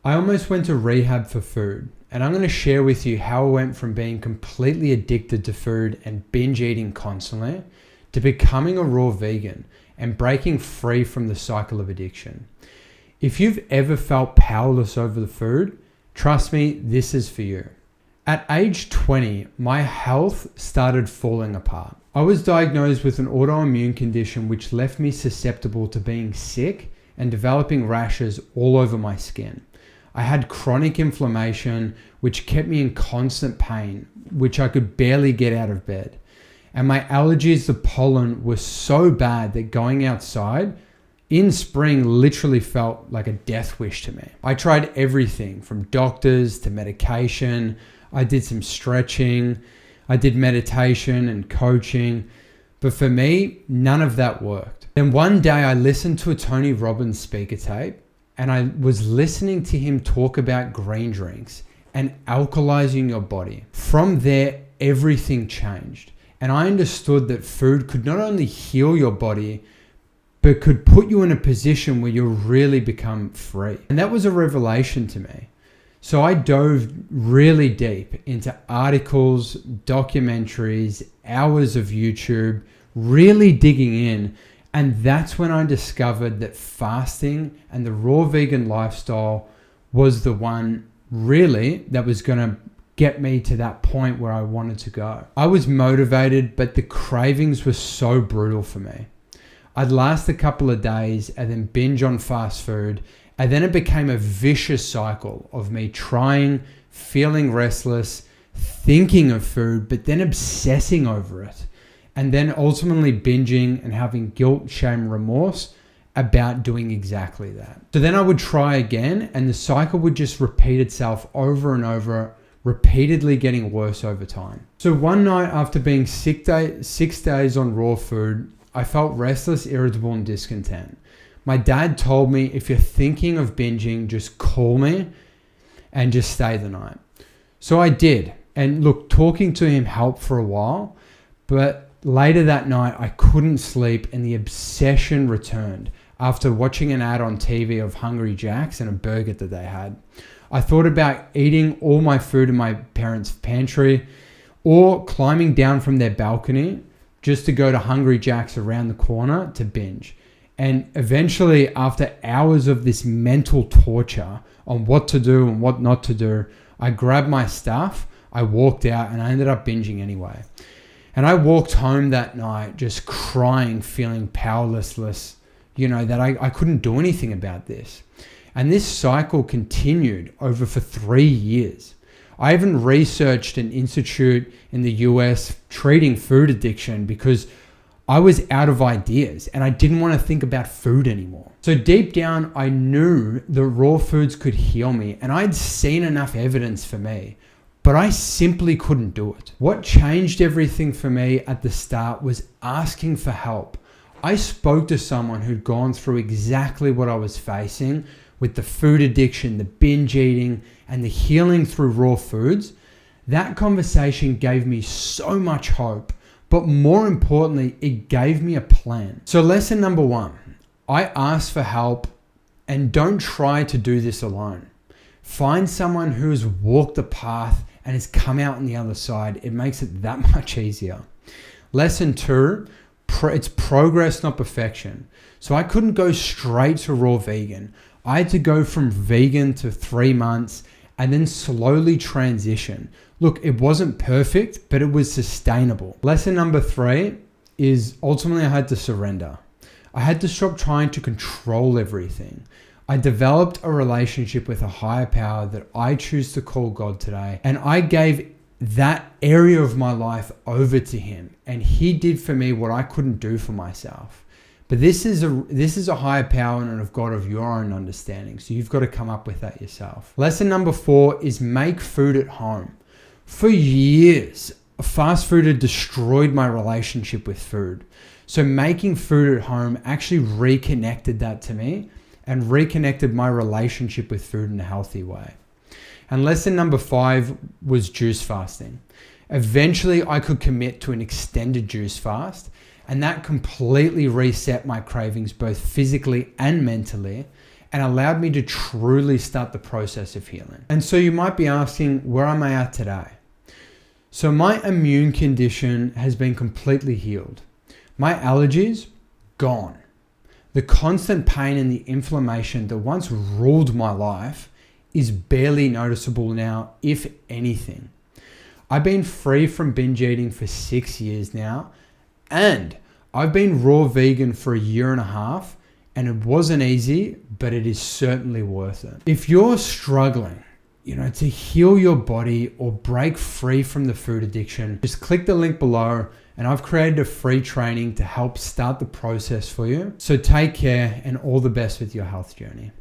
I almost went to rehab for food, and I'm going to share with you how I went from being completely addicted to food and binge eating constantly to becoming a raw vegan and breaking free from the cycle of addiction. If you've ever felt powerless over the food, trust me, this is for you. At age 20, my health started falling apart. I was diagnosed with an autoimmune condition which left me susceptible to being sick and developing rashes all over my skin. I had chronic inflammation, which kept me in constant pain, which I could barely get out of bed. And my allergies to pollen were so bad that going outside in spring literally felt like a death wish to me. I tried everything from doctors to medication. I did some stretching. I did meditation and coaching. But for me, none of that worked. Then one day I listened to a Tony Robbins speaker tape, and I was listening to him talk about green drinks and alkalizing your body. From there, everything changed. And I understood that food could not only heal your body, but could put you in a position where you really become free. And that was a revelation to me. So I dove really deep into articles, documentaries, hours of YouTube, really digging in. And that's when I discovered that fasting and the raw vegan lifestyle was the one really that was going to get me to that point where I wanted to go. I was motivated, but the cravings were so brutal for me. I'd last a couple of days and then binge on fast food. And then it became a vicious cycle of me trying, feeling restless, thinking of food, but then obsessing over it. And then ultimately binging and having guilt, shame, remorse about doing exactly that. So then I would try again, and the cycle would just repeat itself over and over, repeatedly getting worse over time. So one night after being 6 days on raw food, I felt restless, irritable, and discontent. My dad told me, if you're thinking of binging, just call me and just stay the night. So I did. And look, talking to him helped for a while, but later that night, I couldn't sleep and the obsession returned after watching an ad on TV of Hungry Jack's and a burger that they had. I thought about eating all my food in my parents' pantry or climbing down from their balcony just to go to Hungry Jack's around the corner to binge. And eventually, after hours of this mental torture on what to do and what not to do, I grabbed my stuff, I walked out, and I ended up binging anyway. And I walked home that night just crying, feeling powerless, that I couldn't do anything about this. And this cycle continued over for 3 years. I even researched an institute in the US treating food addiction because I was out of ideas and I didn't want to think about food anymore. So deep down, I knew that raw foods could heal me, and I'd seen enough evidence for me. But I simply couldn't do it. What changed everything for me at the start was asking for help. I spoke to someone who'd gone through exactly what I was facing with the food addiction, the binge eating, and the healing through raw foods. That conversation gave me so much hope, but more importantly, it gave me a plan. So lesson number 1, I asked for help, and don't try to do this alone. Find someone who has walked the path and has come out on the other side. It makes it that much easier. Lesson 2, it's progress, not perfection. So I couldn't go straight to raw vegan. I had to go from vegan to 3 months and then slowly transition. Look, it wasn't perfect, but it was sustainable. Lesson number 3 is ultimately I had to surrender. I had to stop trying to control everything. I developed a relationship with a higher power that I choose to call God today. And I gave that area of my life over to him. And he did for me what I couldn't do for myself. But this is a higher power and a God of your own understanding. So you've got to come up with that yourself. Lesson number 4 is make food at home. For years, fast food had destroyed my relationship with food. So making food at home actually reconnected that to me and reconnected my relationship with food in a healthy way. And lesson number 5 was juice fasting. Eventually, I could commit to an extended juice fast, and that completely reset my cravings both physically and mentally. and allowed me to truly start the process of healing. And so you might be asking, where am I at today? So my immune condition has been completely healed. My allergies, gone. The constant pain and the inflammation that once ruled my life is barely noticeable now, if anything. I've been free from binge eating for 6 years now, and I've been raw vegan for 1.5 years, and it wasn't easy, but it is certainly worth it. If you're struggling, to heal your body or break free from the food addiction, just click the link below and I've created a free training to help start the process for you. So take care and all the best with your health journey.